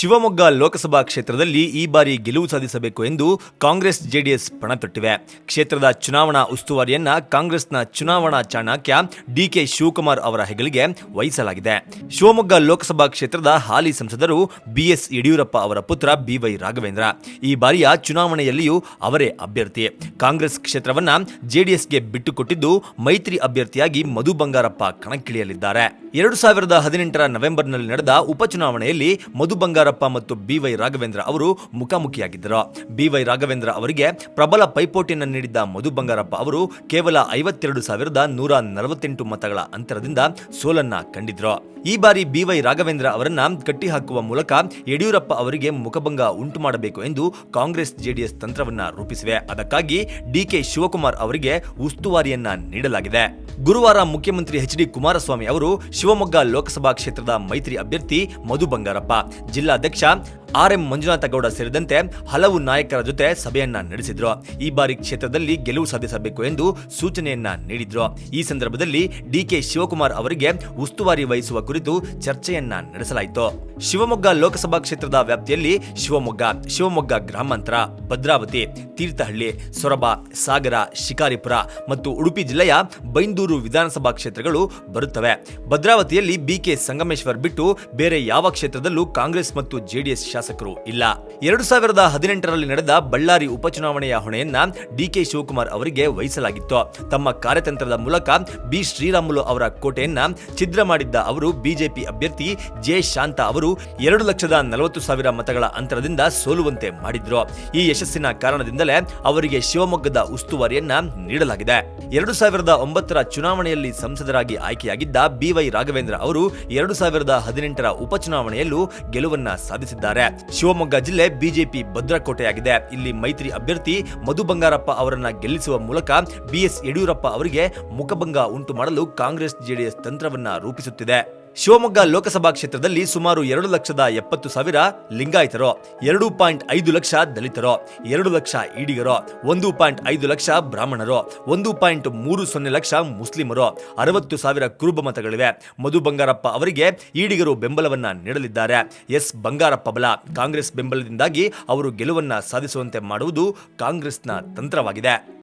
ಶಿವಮೊಗ್ಗ ಲೋಕಸಭಾ ಕ್ಷೇತ್ರದಲ್ಲಿ ಈ ಬಾರಿ ಗೆಲುವು ಸಾಧಿಸಬೇಕು ಎಂದು ಕಾಂಗ್ರೆಸ್ ಜೆಡಿಎಸ್ ಪಣತೊಟ್ಟಿವೆ. ಕ್ಷೇತ್ರದ ಚುನಾವಣಾ ಉಸ್ತುವಾರಿಯನ್ನ ಕಾಂಗ್ರೆಸ್ನ ಚುನಾವಣಾ ಚಾಣಕ್ಯ ಡಿಕೆ ಶಿವಕುಮಾರ್ ಅವರ ಹೆಗಲಿಗೆ ವಹಿಸಲಾಗಿದೆ. ಶಿವಮೊಗ್ಗ ಲೋಕಸಭಾ ಕ್ಷೇತ್ರದ ಹಾಲಿ ಸಂಸದರು ಬಿಎಸ್ ಯಡಿಯೂರಪ್ಪ ಅವರ ಪುತ್ರ ಬಿವೈ ರಾಘವೇಂದ್ರ ಈ ಬಾರಿಯ ಚುನಾವಣೆಯಲ್ಲಿಯೂ ಅವರೇ ಅಭ್ಯರ್ಥಿ. ಕಾಂಗ್ರೆಸ್ ಕ್ಷೇತ್ರವನ್ನ ಜೆಡಿಎಸ್ಗೆ ಬಿಟ್ಟುಕೊಟ್ಟಿದ್ದು ಮೈತ್ರಿ ಅಭ್ಯರ್ಥಿಯಾಗಿ ಮಧು ಬಂಗಾರಪ್ಪ ಕಣಕ್ಕಿಳಿಯಲಿದ್ದಾರೆ. 2018ರ ನವೆಂಬರ್ನಲ್ಲಿ ನಡೆದ ಉಪಚುನಾವಣೆಯಲ್ಲಿ ಮಧು ಬಂಗಾರಪ್ಪ ಮತ್ತು ಬಿವೈ ರಾಘವೇಂದ್ರ ಅವರು ಮುಖಾಮುಖಿಯಾಗಿದ್ದರು. ಬಿವೈ ರಾಘವೇಂದ್ರ ಅವರಿಗೆ ಪ್ರಬಲ ಪೈಪೋಟಿಯನ್ನು ನೀಡಿದ್ದ ಮಧು ಬಂಗಾರಪ್ಪ ಅವರು ಕೇವಲ 52,148 ಮತಗಳ ಅಂತರದಿಂದ ಸೋಲನ್ನ ಕಂಡಿದ್ರು. ಈ ಬಾರಿ ಬಿವೈ ರಾಘವೇಂದ್ರ ಅವರನ್ನ ಕಟ್ಟಿಹಾಕುವ ಮೂಲಕ ಯಡಿಯೂರಪ್ಪ ಅವರಿಗೆ ಮುಖಭಂಗ ಉಂಟು ಮಾಡಬೇಕು ಎಂದು ಕಾಂಗ್ರೆಸ್ ಜೆಡಿಎಸ್ ತಂತ್ರವನ್ನ ರೂಪಿಸಿವೆ. ಅದಕ್ಕಾಗಿ ಡಿಕೆ ಶಿವಕುಮಾರ್ ಅವರಿಗೆ ಉಸ್ತುವಾರಿಯನ್ನ ನೀಡಲಾಗಿದೆ. ಗುರುವಾರ ಮುಖ್ಯಮಂತ್ರಿ ಎಚ್.ಡಿ. ಕುಮಾರಸ್ವಾಮಿ ಅವರು ಶಿವಮೊಗ್ಗ ಲೋಕಸಭಾ ಕ್ಷೇತ್ರದ ಮೈತ್ರಿ ಅಭ್ಯರ್ಥಿ ಮಧು ಬಂಗಾರಪ್ಪ, ಜಿಲ್ಲಾಧ್ಯಕ್ಷ ಆರ್.ಎಂ. ಮಂಜುನಾಥಗೌಡ ಸೇರಿದಂತೆ ಹಲವು ನಾಯಕರ ಜೊತೆ ಸಭೆಯನ್ನ ನಡೆಸಿದ್ರು. ಈ ಬಾರಿ ಕ್ಷೇತ್ರದಲ್ಲಿ ಗೆಲುವು ಸಾಧಿಸಬೇಕು ಎಂದು ಸೂಚನೆಯನ್ನ ನೀಡಿದ್ರು. ಈ ಸಂದರ್ಭದಲ್ಲಿ ಡಿಕೆ ಶಿವಕುಮಾರ್ ಅವರಿಗೆ ಉಸ್ತುವಾರಿ ವಹಿಸುವ ಕುರಿತು ಚರ್ಚೆಯನ್ನ ನಡೆಸಲಾಯಿತು. ಶಿವಮೊಗ್ಗ ಲೋಕಸಭಾ ಕ್ಷೇತ್ರದ ವ್ಯಾಪ್ತಿಯಲ್ಲಿ ಶಿವಮೊಗ್ಗ ಗ್ರಾಮಾಂತರ, ಭದ್ರಾವತಿ, ತೀರ್ಥಹಳ್ಳಿ, ಸೊರಬ, ಸಾಗರ, ಶಿಕಾರಿಪುರ ಮತ್ತು ಉಡುಪಿ ಜಿಲ್ಲೆಯ ಬೈಂದೂರು ವಿಧಾನಸಭಾ ಕ್ಷೇತ್ರಗಳು ಬರುತ್ತವೆ. ಭದ್ರಾವತಿಯಲ್ಲಿ ಬಿಕೆ ಸಂಗಮೇಶ್ವರ್ ಬಿಟ್ಟು ಬೇರೆ ಯಾವ ಕ್ಷೇತ್ರದಲ್ಲೂ ಕಾಂಗ್ರೆಸ್ ಮತ್ತು ಜೆಡಿಎಸ್ ಶಾಸಕರು ಇಲ್ಲ. 2018ರಲ್ಲಿ ನಡೆದ ಬಳ್ಳಾರಿ ಉಪಚುನಾವಣೆಯ ಹೊಣೆಯನ್ನ ಡಿಕೆ ಶಿವಕುಮಾರ್ ಅವರಿಗೆ ವಹಿಸಲಾಗಿತ್ತು. ತಮ್ಮ ಕಾರ್ಯತಂತ್ರದ ಮೂಲಕ ಬಿ ಶ್ರೀರಾಮುಲು ಅವರ ಕೋಟೆಯನ್ನ ಛಿದ್ರ ಮಾಡಿದ್ದ ಅವರು ಬಿಜೆಪಿ ಅಭ್ಯರ್ಥಿ ಜೆ ಶಾಂತ ಅವರು 2,40,000 ಮತಗಳ ಅಂತರದಿಂದ ಸೋಲುವಂತೆ ಮಾಡಿದ್ರು. ಈ ಯಶಸ್ಸಿನ ಕಾರಣದಿಂದಲೇ ಅವರಿಗೆ ಶಿವಮೊಗ್ಗದ ಉಸ್ತುವಾರಿಯನ್ನ ನೀಡಲಾಗಿದೆ. 2009ರ ಚುನಾವಣೆಯಲ್ಲಿ ಸಂಸದರಾಗಿ ಆಯ್ಕೆಯಾಗಿದ್ದ ಬಿವೈ ರಾಘವೇಂದ್ರ ಅವರು 2018ರ ಉಪಚುನಾವಣೆಯಲ್ಲೂ ಗೆಲುವನ್ನ ಸಾಧಿಸಿದ್ದಾರೆ. ಶಿವಮೊಗ್ಗ ಜಿಲ್ಲೆ ಬಿಜೆಪಿ ಭದ್ರಕೋಟೆಯಾಗಿದೆ. ಇಲ್ಲಿ ಮೈತ್ರಿ ಅಭ್ಯರ್ಥಿ ಮಧು ಬಂಗಾರಪ್ಪ ಅವರನ್ನ ಗೆಲ್ಲಿಸುವ ಮೂಲಕ ಬಿಎಸ್ ಯಡಿಯೂರಪ್ಪ ಅವರಿಗೆ ಮುಖಭಂಗ ಉಂಟು ಮಾಡಲು ಕಾಂಗ್ರೆಸ್ ಜೆಡಿಎಸ್ ತಂತ್ರವನ್ನ ರೂಪಿಸುತ್ತಿದೆ. ಶಿವಮೊಗ್ಗ ಲೋಕಸಭಾ ಕ್ಷೇತ್ರದಲ್ಲಿ ಸುಮಾರು 2,70,000 ಲಿಂಗಾಯತರು, 2.5 ಲಕ್ಷ ದಲಿತರು, 2 ಲಕ್ಷ ಈಡಿಗರು, 1.5 ಲಕ್ಷ ಬ್ರಾಹ್ಮಣರು, 1.30 ಲಕ್ಷ ಮುಸ್ಲಿಮರು, 60,000 ಕುರುಬ ಮತಗಳಿವೆ. ಮಧು ಬಂಗಾರಪ್ಪ ಅವರಿಗೆ ಈಡಿಗರು ಬೆಂಬಲವನ್ನ ನೀಡಲಿದ್ದಾರೆ. ಎಸ್ ಬಂಗಾರಪ್ಪ ಬಲ ಕಾಂಗ್ರೆಸ್ ಬೆಂಬಲದಿಂದಾಗಿ ಅವರು ಗೆಲುವನ್ನ ಸಾಧಿಸುವಂತೆ ಮಾಡುವುದು ಕಾಂಗ್ರೆಸ್ನ ತಂತ್ರವಾಗಿದೆ.